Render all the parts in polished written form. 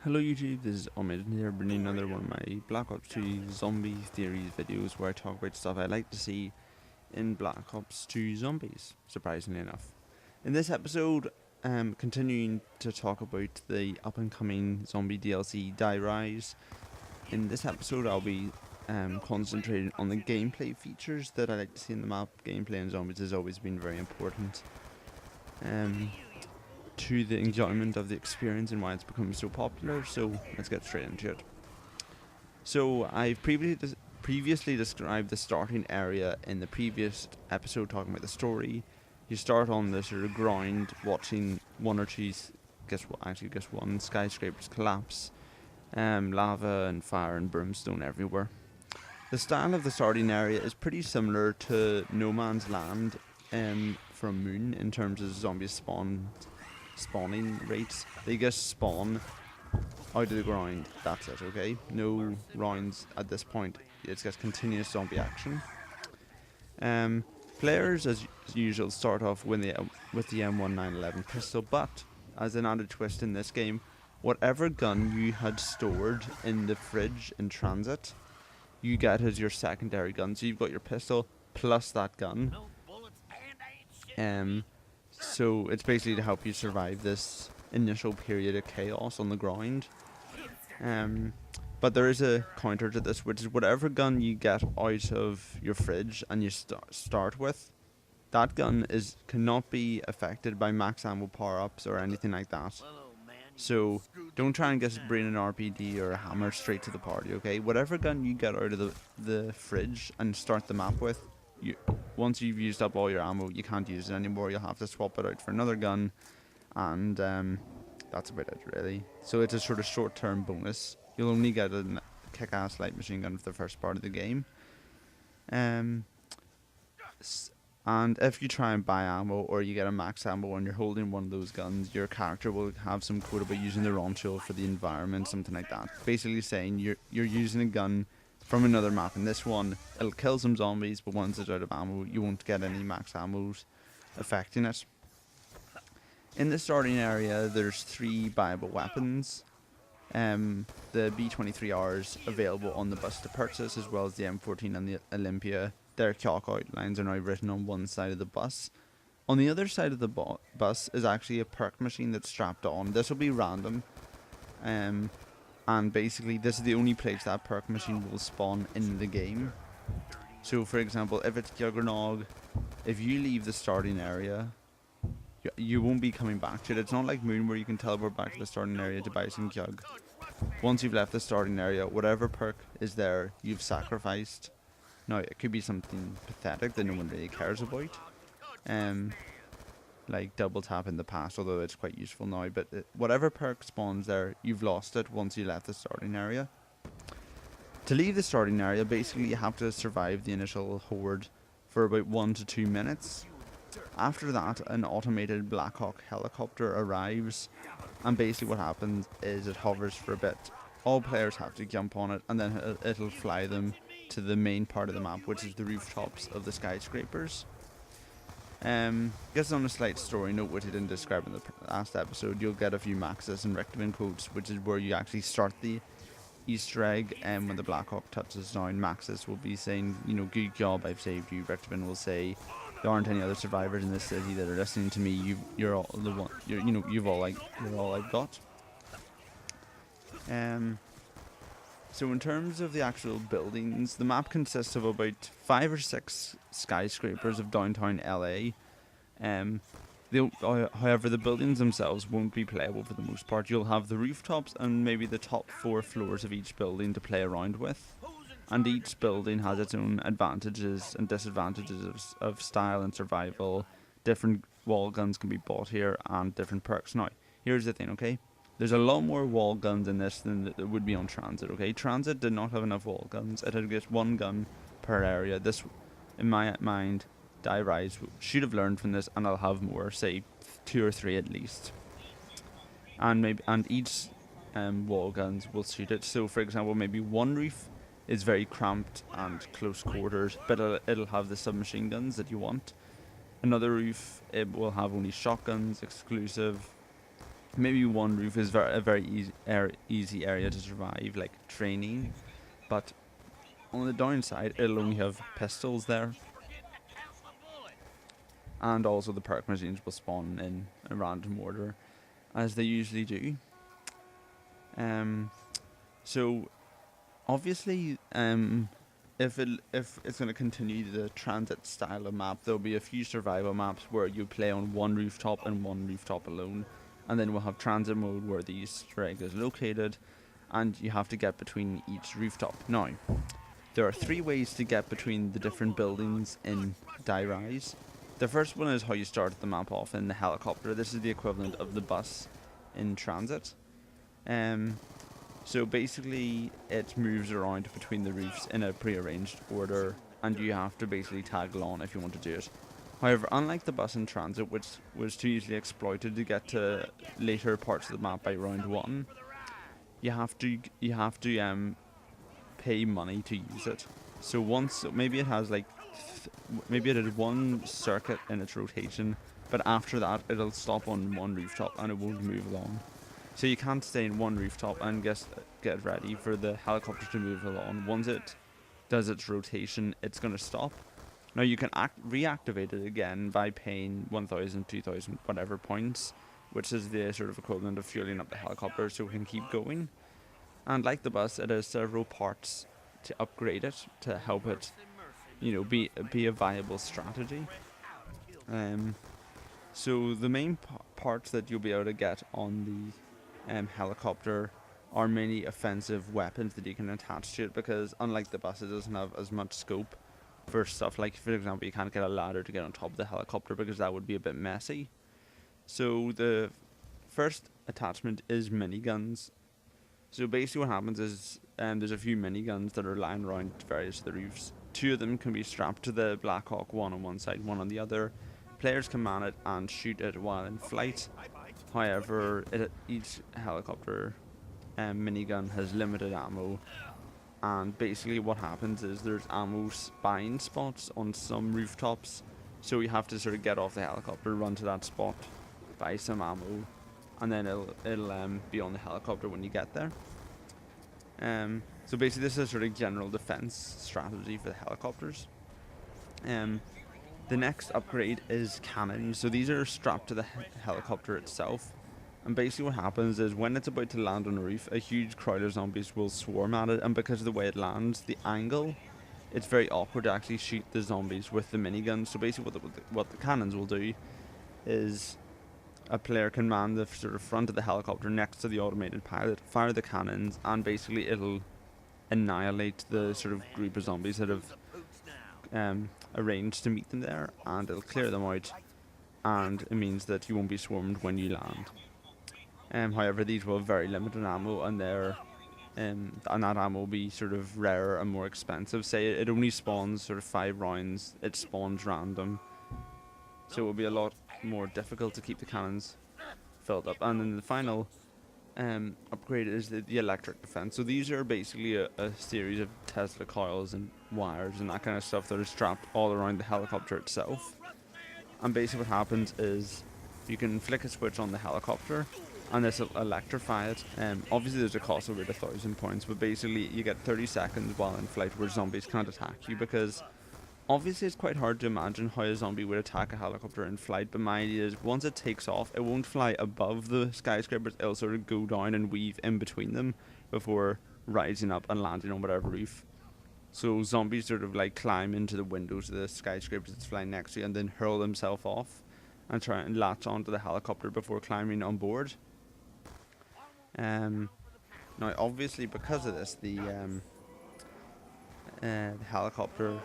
Hello YouTube, this is Omid here bringing another one of my Black Ops 2 Zombie Theories videos where I talk about stuff I like to see in Black Ops 2 Zombies, surprisingly enough. In this episode, continuing to talk about the up and coming zombie DLC Die Rise. In this episode I'll be concentrating on the gameplay features that I like to see in the map. Gameplay in zombies has always been very important. To the enjoyment of the experience and why it's become so popular, so let's get straight into it. So I've previously described the starting area in the previous episode talking about the story. You start on the sort of ground watching one or two, guess one, skyscrapers collapse, lava and fire and brimstone everywhere. The style of the starting area is pretty similar to No Man's Land from Moon in terms of zombie spawning rates. They just spawn out of the ground, that's it, okay? No rounds at this point, it's just continuous zombie action. Players as usual start off with the M1911 pistol, but as an added twist in this game, whatever gun you had stored in the fridge in Tranzit, you get as your secondary gun. So you've got your pistol plus that gun. So it's basically to help you survive this initial period of chaos on the ground. But there is a counter to this, which is whatever gun you get out of your fridge and you start with, that gun cannot be affected by max ammo power-ups or anything like that. So don't try and bring an RPD or a hammer straight to the party, okay? Whatever gun you get out of the fridge and start the map with, once you've used up all your ammo, you can't use it anymore. You'll have to swap it out for another gun, and that's about it, really. So it's a sort of short-term bonus. You'll only get a kick-ass light machine gun for the first part of the game. And if you try and buy ammo or you get a max ammo and you're holding one of those guns, your character will have some quote about using the wrong tool for the environment, something like that. Basically saying you're using a gun from another map. In this one, it'll kill some zombies, but once it's out of ammo, you won't get any max ammos affecting it. In the starting area, there's 3 viable weapons. The B-23Rs available on the bus to purchase, as well as the M14 and the Olympia. Their chalk outlines are now written on one side of the bus. On the other side of the bus is actually a perk machine that's strapped on. This will be random. And basically this is the only place that perk machine will spawn in the game. So for example, if it's Juggernog, if you leave the starting area, you won't be coming back to it. It's not like Moon where you can teleport back to the starting area to buy some Jug. Once you've left the starting area, whatever perk is there, you've sacrificed. Now it could be something pathetic that no one really cares about. Like double tap in the past, although it's quite useful now, but whatever perk spawns there, you've lost it once you left the starting area. To leave the starting area, basically you have to survive the initial horde for about 1 to 2 minutes. After that, an automated Black Hawk helicopter arrives, and basically what happens is it hovers for a bit. All players have to jump on it, and then it'll fly them to the main part of the map, which is the rooftops of the skyscrapers. Just on a slight story note, which I didn't describe in the last episode, you'll get a few Maxis and Richmond codes, which is where you actually start the Easter egg. And when the Black Hawk touches down, Maxis will be saying, you know, good job, I've saved you. Richmond will say, there aren't any other survivors in this city that are listening to me. You're all the one. You're all I've got. So in terms of the actual buildings, the map consists of about 5 or 6 skyscrapers of downtown LA. However, the buildings themselves won't be playable for the most part. You'll have the rooftops and maybe the top 4 floors of each building to play around with. And each building has its own advantages and disadvantages of style and survival. Different wall guns can be bought here and different perks. Now, here's the thing, okay? There's a lot more wall guns in this than there would be on Transit, okay? Transit did not have enough wall guns. It had just 1 gun per area. This, in my mind, Die Rise should have learned from this, and I'll have more, say 2 or 3 at least. And each wall guns will suit it. So for example, maybe one roof is very cramped and close quarters, but it'll have the submachine guns that you want. Another roof, it will have only shotguns, exclusive, maybe one roof is a very easy area to survive, like training, but on the downside, it'll only have pistols there, and also the perk machines will spawn in a random order, as they usually do. So obviously, if it's going to continue the transit style of map, there'll be a few survival maps where you play on one rooftop and one rooftop alone, and then we'll have transit mode where the Easter egg is located, and you have to get between each rooftop. Now, there are 3 ways to get between the different buildings in Die Rise. The first one is how you start the map off in the helicopter. This is the equivalent of the bus in Transit. So basically, it moves around between the roofs in a pre-arranged order, and you have to basically tag along if you want to do it. However, unlike the bus in Transit, which was too easily exploited to get to later parts of the map by round 1, you have to pay money to use it. So once, maybe it has like, maybe it had one circuit in its rotation, but after that it'll stop on one rooftop and it won't move along. So you can't stay in one rooftop and get ready for the helicopter to move along. Once it does its rotation, it's going to stop. Now you can reactivate it again by paying 1,000, 2,000, whatever points, which is the sort of equivalent of fueling up the helicopter so it can keep going. And like the bus, it has several parts to upgrade it, to help it, be a viable strategy. So the main parts that you'll be able to get on the helicopter are many offensive weapons that you can attach to it, because unlike the bus, it doesn't have as much scope for stuff like, for example, you can't get a ladder to get on top of the helicopter because that would be a bit messy. So the first attachment is miniguns. So basically what happens is there's a few miniguns that are lying around various of the roofs. 2 of them can be strapped to the Black Hawk, one on one side, one on the other. Players can man it and shoot it while in flight. However, each helicopter minigun has limited ammo, and basically what happens is there's ammo bind spots on some rooftops, so you have to sort of get off the helicopter, run to that spot, buy some ammo, and then it'll be on the helicopter when you get there. So basically this is a sort of general defense strategy for the helicopters. The next upgrade is cannons. So these are strapped to the helicopter itself, and basically what happens is when it's about to land on a roof, a huge crowd of zombies will swarm at it, and because of the way it lands, the angle, it's very awkward to actually shoot the zombies with the minigun. So basically what the cannons will do is a player can man the sort of front of the helicopter next to the automated pilot, fire the cannons, and basically it'll annihilate the sort of group of zombies that have arranged to meet them there, and it'll clear them out, and it means that you won't be swarmed when you land. However, these will have very limited ammo, and and that ammo will be sort of rarer and more expensive. Say it only spawns sort of 5 rounds, it spawns random, so it will be a lot more difficult to keep the cannons filled up. And then the final upgrade is the electric defense. So these are basically a series of Tesla coils and wires and that kind of stuff that are strapped all around the helicopter itself. And basically what happens is you can flick a switch on the helicopter and this will electrify it. Obviously there's a cost of about 1,000 points, but basically you get 30 seconds while in flight where zombies can't attack you, because obviously it's quite hard to imagine how a zombie would attack a helicopter in flight, but my idea is once it takes off, it won't fly above the skyscrapers, it'll sort of go down and weave in between them before rising up and landing on whatever roof. So zombies sort of like climb into the windows of the skyscrapers it's flying next to and then hurl themselves off and try and latch onto the helicopter before climbing on board. Now obviously because of this, the helicopter,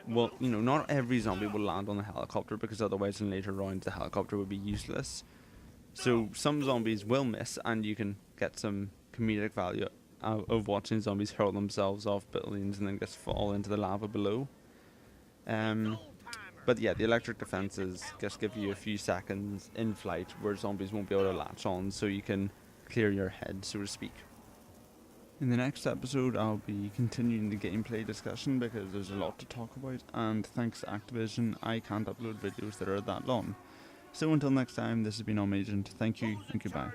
well, not every zombie will land on the helicopter, because otherwise in later rounds the helicopter would be useless. So some zombies will miss, and you can get some comedic value out of watching zombies hurl themselves off buildings and then just fall into the lava below. But yeah, the electric defenses just give you a few seconds in flight where zombies won't be able to latch on, so you can clear your head, so to speak. In the next episode, I'll be continuing the gameplay discussion because there's a lot to talk about, and thanks to Activision, I can't upload videos that are that long. So until next time, this has been Omagent. Thank you and goodbye.